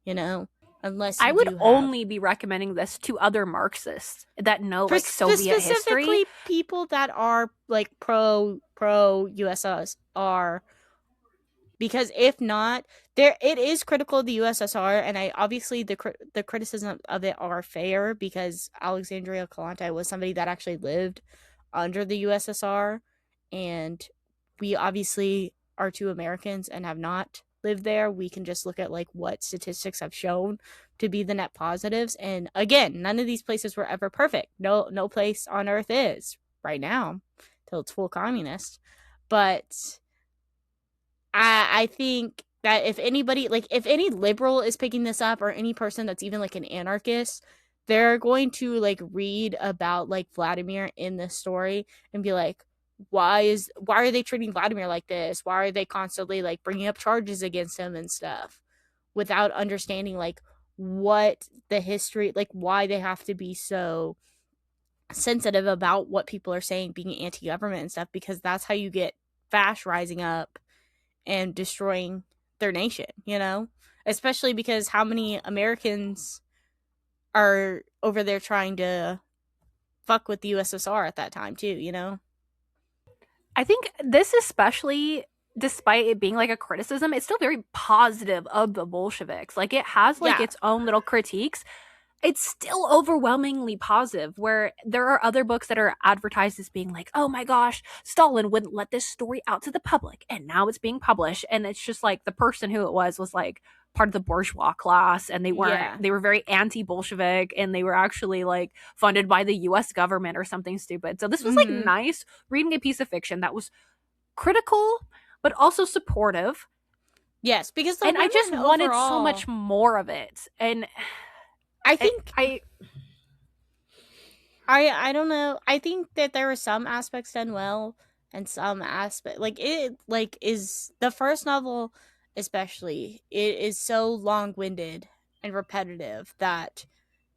Speaker 2: you know, unless
Speaker 1: I
Speaker 2: you
Speaker 1: would
Speaker 2: do have
Speaker 1: only be recommending this to other Marxists that know like Soviet history.
Speaker 2: specifically people that are like pro USSR, because if not, there it is critical of the USSR, and I obviously the criticism of it are fair, because Alexandria Kollontai was somebody that actually lived under the USSR, and we obviously are two Americans and have not lived there. We can just look at like what statistics have shown to be the net positives, and again, none of these places were ever perfect. No place on earth is right now till it's full communist, but I think that if anybody, like if any liberal is picking this up, or any person that's even like an anarchist, they're going to like read about like Vladimir in this story and be like, why are they treating Vladimir like this? Why are they constantly like bringing up charges against him and stuff, without understanding like what the history, like why they have to be so sensitive about what people are saying, being anti-government and stuff, because that's how you get Fash rising up and destroying their nation, especially because how many Americans are over there trying to fuck with the USSR at that time too.
Speaker 1: I think this especially, despite it being like a criticism, it's still very positive of the Bolsheviks. Like it has like
Speaker 2: Yeah.
Speaker 1: its own little critiques. it's still overwhelmingly positive, where there are other books that are advertised as being like, oh my gosh, Stalin wouldn't let this story out to the public and now it's being published, and it's just like the person who it was like part of the bourgeois class, and
Speaker 2: Yeah.
Speaker 1: they were very anti-Bolshevik, and they were actually like funded by the US government or something stupid. So this was like
Speaker 2: Mm-hmm.
Speaker 1: nice reading a piece of fiction that was critical but also supportive,
Speaker 2: Yes, because the
Speaker 1: and I just
Speaker 2: women
Speaker 1: wanted so much
Speaker 2: overall,
Speaker 1: more of it. And
Speaker 2: I think
Speaker 1: I
Speaker 2: I don't know. I think that there were some aspects done well and some aspect like it like is the first novel especially it is so long-winded and repetitive that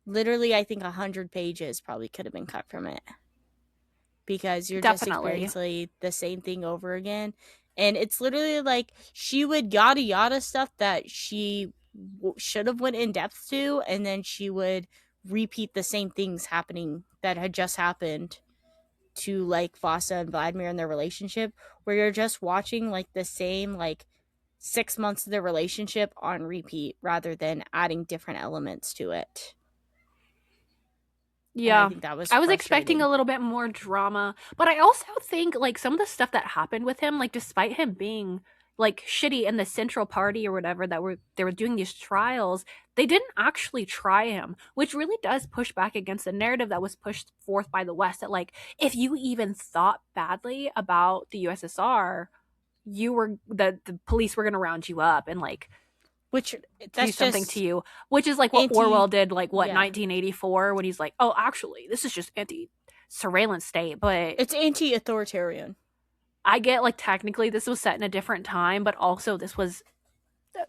Speaker 2: literally I think 100 pages probably could have been cut from it because you're just
Speaker 1: definitely.
Speaker 2: experiencing the same thing over again. And it's literally like she would yada yada stuff that she should have went in depth to, and then she would repeat the same things happening that had just happened to like Vasa and Vladimir in their relationship, where you're just watching like the same like 6 months of their relationship on repeat rather than adding different elements to it. And I
Speaker 1: Yeah.
Speaker 2: think that was
Speaker 1: I was expecting
Speaker 2: frustrating.
Speaker 1: a little bit more drama, but I also think like some of the stuff that happened with him, like despite him being like shitty in the Central Party or whatever that were they were doing these trials, they didn't actually try him, which really does push back against the narrative that was pushed forth by the West that like if you even thought badly about the USSR, you were the police were going to round you up and like
Speaker 2: Which
Speaker 1: do
Speaker 2: that's
Speaker 1: something to
Speaker 2: just
Speaker 1: you, which is like what Orwell
Speaker 2: anti
Speaker 1: did, like what
Speaker 2: yeah.
Speaker 1: 1984, when he's like, "Oh, actually, this is just anti surveillance state." But
Speaker 2: It's anti-authoritarian.
Speaker 1: I get like technically this was set in a different time, but also this was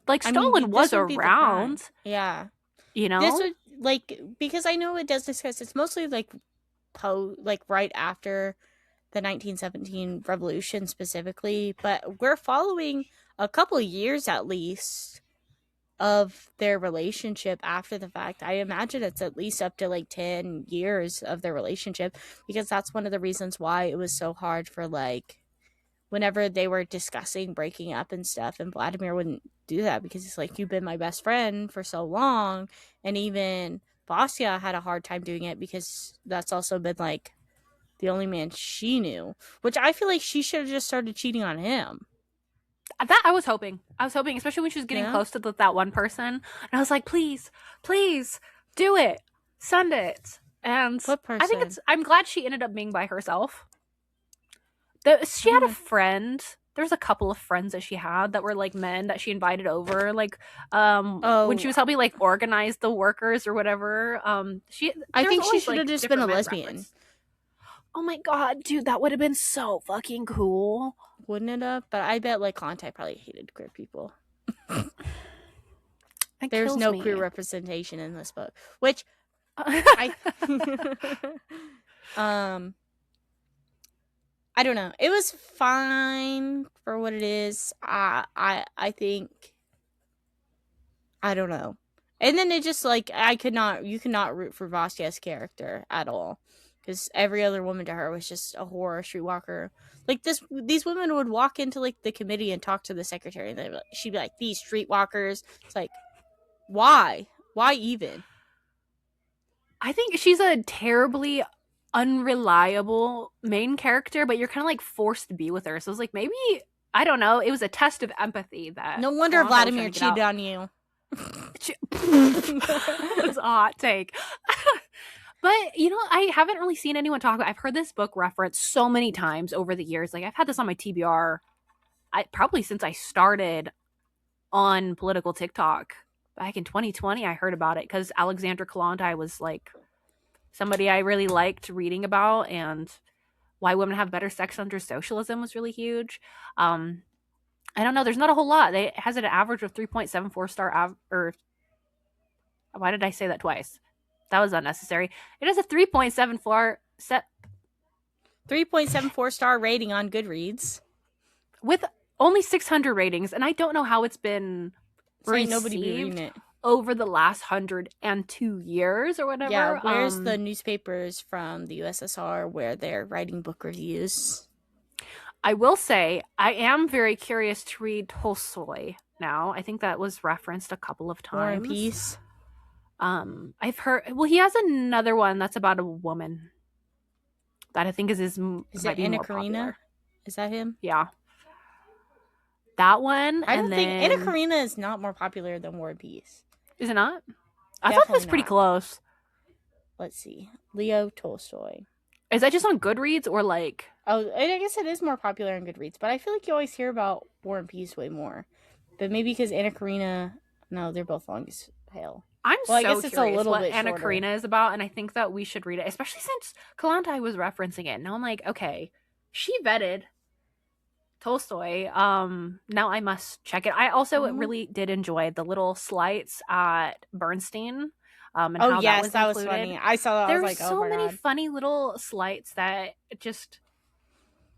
Speaker 1: like
Speaker 2: I mean,
Speaker 1: Stalin
Speaker 2: this
Speaker 1: was
Speaker 2: would be the prime.
Speaker 1: around,
Speaker 2: Yeah.
Speaker 1: you
Speaker 2: This
Speaker 1: know.
Speaker 2: would like because I know it does discuss it's mostly like like right after the 1917 revolution specifically, but we're following a couple years at least of their relationship after the fact. I imagine it's at least up to like 10 years of their relationship because that's one of the reasons why it was so hard for like whenever they were discussing breaking up and stuff, and Vladimir wouldn't do that because he's like, you've been my best friend for so long. And even Vasya had a hard time doing it because that's also been like the only man she knew, which I feel like she should have just started cheating on him.
Speaker 1: That I was hoping, especially when she was getting
Speaker 2: Yeah.
Speaker 1: close to that one person, and I was like, please, please, do it, send it. And
Speaker 2: What
Speaker 1: I think
Speaker 2: person?
Speaker 1: I'm glad she ended up being by herself.
Speaker 2: I
Speaker 1: She
Speaker 2: don't
Speaker 1: had a
Speaker 2: know.
Speaker 1: friend. There was a couple of friends that she had that were like men that she invited over, like when she
Speaker 2: Oh,
Speaker 1: was helping like organize the workers or whatever. She
Speaker 2: I
Speaker 1: there's
Speaker 2: think she
Speaker 1: always
Speaker 2: should have
Speaker 1: like
Speaker 2: just been a
Speaker 1: different men
Speaker 2: lesbian.
Speaker 1: reference. Oh my god, dude, that would have been so fucking cool.
Speaker 2: Wouldn't it have? But I bet like Kollontai probably hated queer people.
Speaker 1: It
Speaker 2: There's
Speaker 1: kills
Speaker 2: no queer
Speaker 1: me.
Speaker 2: representation in this book, which I um I don't know. It was fine for what it is. I think I don't know. And then it just like you could not root for Vasya's character at all because every other woman to her was just a horror streetwalker. Like these women would walk into like the committee and talk to the secretary, and she'd be like, "These streetwalkers." It's like, why? Why even?
Speaker 1: I think she's a terribly unreliable main character, but you're kind of like forced to be with her. So it's like maybe I don't know. It was a test of empathy that
Speaker 2: No wonder
Speaker 1: Kollontai was trying
Speaker 2: Vladimir
Speaker 1: to get
Speaker 2: cheated
Speaker 1: out.
Speaker 2: on you.
Speaker 1: That's a hot take. But you know, I haven't really seen anyone talk about. I've heard this book referenced so many times over the years. Like I've had this on my TBR, probably since I started on political TikTok back in 2020. I heard about it because Alexandra Kollontai was like somebody I really liked reading about, and why women have better sex under socialism was really huge. I don't know. There's not a whole lot. It has an average of 3.74 or why did I say that twice? That was unnecessary. It has a 3.74 set
Speaker 2: 3.74 star rating on Goodreads.
Speaker 1: with only 600 ratings, and I don't know how it's been
Speaker 2: So ain't nobody be reading
Speaker 1: received
Speaker 2: it.
Speaker 1: over the last 102 years or
Speaker 2: Yeah,
Speaker 1: whatever.
Speaker 2: where's the newspapers from the USSR where they're writing book reviews?
Speaker 1: I will say I am very curious to read Tolstoy now. I think that was referenced a couple of
Speaker 2: War and
Speaker 1: times.
Speaker 2: Peace.
Speaker 1: I've heard. Well, he has another one that's about a woman that I think
Speaker 2: Is
Speaker 1: might
Speaker 2: it
Speaker 1: be
Speaker 2: Anna
Speaker 1: more
Speaker 2: Karina?
Speaker 1: popular.
Speaker 2: Is that him?
Speaker 1: Yeah, that one,
Speaker 2: I
Speaker 1: and
Speaker 2: don't think Anna
Speaker 1: then
Speaker 2: Karina is not more popular than War and Peace.
Speaker 1: is it not? I thought it
Speaker 2: Definitely
Speaker 1: was pretty
Speaker 2: not.
Speaker 1: close.
Speaker 2: Let's see. Leo Tolstoy.
Speaker 1: Is that just on Goodreads or like?
Speaker 2: Oh, I guess it is more popular in Goodreads, but I feel like you always hear about War and Peace way more. But maybe because Anna Karina, no, they're both long as hell.
Speaker 1: I'm
Speaker 2: Well, I
Speaker 1: so
Speaker 2: guess it's a
Speaker 1: curious
Speaker 2: little
Speaker 1: what
Speaker 2: bit
Speaker 1: Anna
Speaker 2: shorter.
Speaker 1: Karina is about, and I think that we should read it, especially since Kollontai was referencing it. Now I'm like, okay, she vetted Tolstoy. Now I must check it. I also really did enjoy the little slights at Bernstein, and
Speaker 2: Oh
Speaker 1: how that
Speaker 2: yes,
Speaker 1: was
Speaker 2: that was
Speaker 1: included.
Speaker 2: funny. I saw that. I was
Speaker 1: There's
Speaker 2: like, oh
Speaker 1: so
Speaker 2: my
Speaker 1: many
Speaker 2: god.
Speaker 1: funny little slights that just.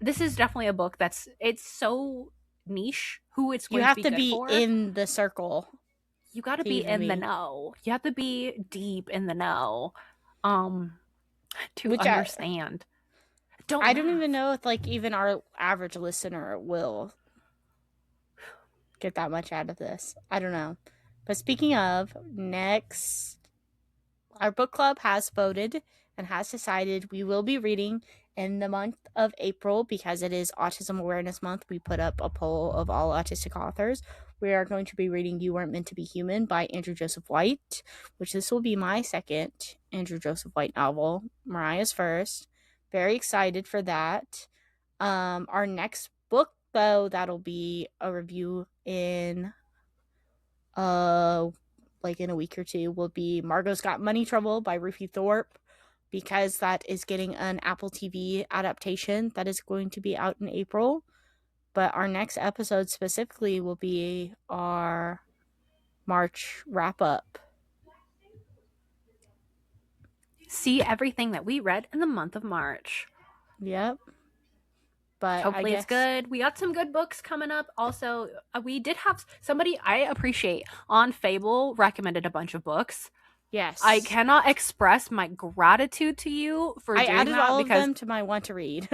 Speaker 1: This is definitely a book it's so niche who it's
Speaker 2: You
Speaker 1: going to
Speaker 2: have
Speaker 1: be
Speaker 2: to
Speaker 1: good
Speaker 2: be
Speaker 1: for.
Speaker 2: in the circle.
Speaker 1: You got to be in the know. You have to be deep in the know, to
Speaker 2: Which
Speaker 1: understand.
Speaker 2: I don't even know if like even our average listener will get that much out of this. I don't know. But speaking of, next, our book club has voted and has decided we will be reading in the month of April because it is Autism Awareness Month. We put up a poll of all autistic authors. We are going to be reading You Weren't Meant to Be Human by Andrew Joseph White, which this will be my second Andrew Joseph White novel. Mariah's first. Very excited for that. Our next book, though, that'll be a review in like in a week or two, will be Margot's Got Money Trouble by Ruthie Thorpe, because that is getting an Apple TV adaptation that is going to be out in April. But our next episode specifically will be our March wrap up.
Speaker 1: See everything that we read in the month of March.
Speaker 2: Yep. But
Speaker 1: hopefully it's good. We got some good books coming up. Also, we did have somebody I appreciate on Fable recommended a bunch of books.
Speaker 2: Yes.
Speaker 1: I cannot express my gratitude to you for doing that.
Speaker 2: I added all of them to my want to read.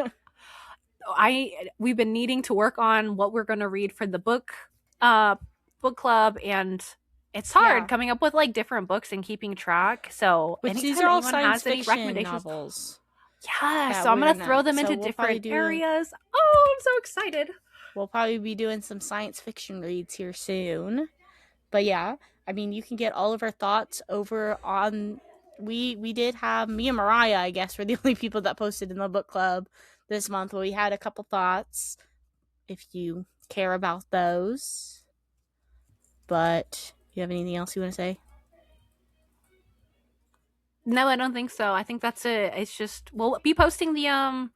Speaker 1: We've been needing to work on what we're going to read for the book club, and it's hard coming up with like different books and keeping track. So
Speaker 2: these are all science fiction novels.
Speaker 1: Yeah, so I'm going to throw them into different areas. Oh, I'm so excited.
Speaker 2: We'll probably be doing some science fiction reads here soon. But yeah, I mean, you can get all of our thoughts over on... We did have... Me and Mariah, I guess, were the only people that posted in the book club this month. Well, we had a couple thoughts, if you care about those. But, you have anything else you want to say?
Speaker 1: No, I don't think so. I think that's it. It's just we'll be posting the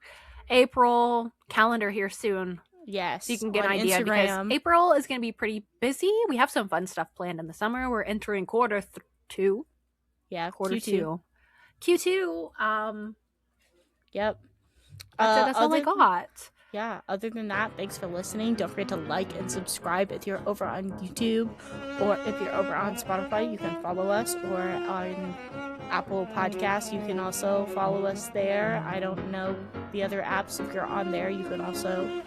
Speaker 1: April calendar here soon.
Speaker 2: Yes,
Speaker 1: so you can get an idea
Speaker 2: Instagram.
Speaker 1: Because April is going to be pretty busy. We have some fun stuff planned in the summer. We're entering quarter 2.
Speaker 2: Yeah,
Speaker 1: quarter Q2. Q2.
Speaker 2: Yep.
Speaker 1: That's all I got.
Speaker 2: Yeah, other than that, thanks for listening. Don't forget to like and subscribe if you're over on YouTube, or if you're over on Spotify, you can follow us, or on Apple Podcasts, you can also follow us there. I don't know the other apps. If you're on there, you can also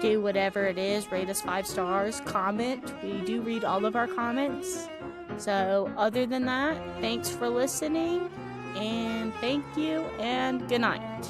Speaker 2: do whatever it is. Rate us 5 stars. Comment. We do read all of our comments. So other than that, thanks for listening, and thank you, and good night.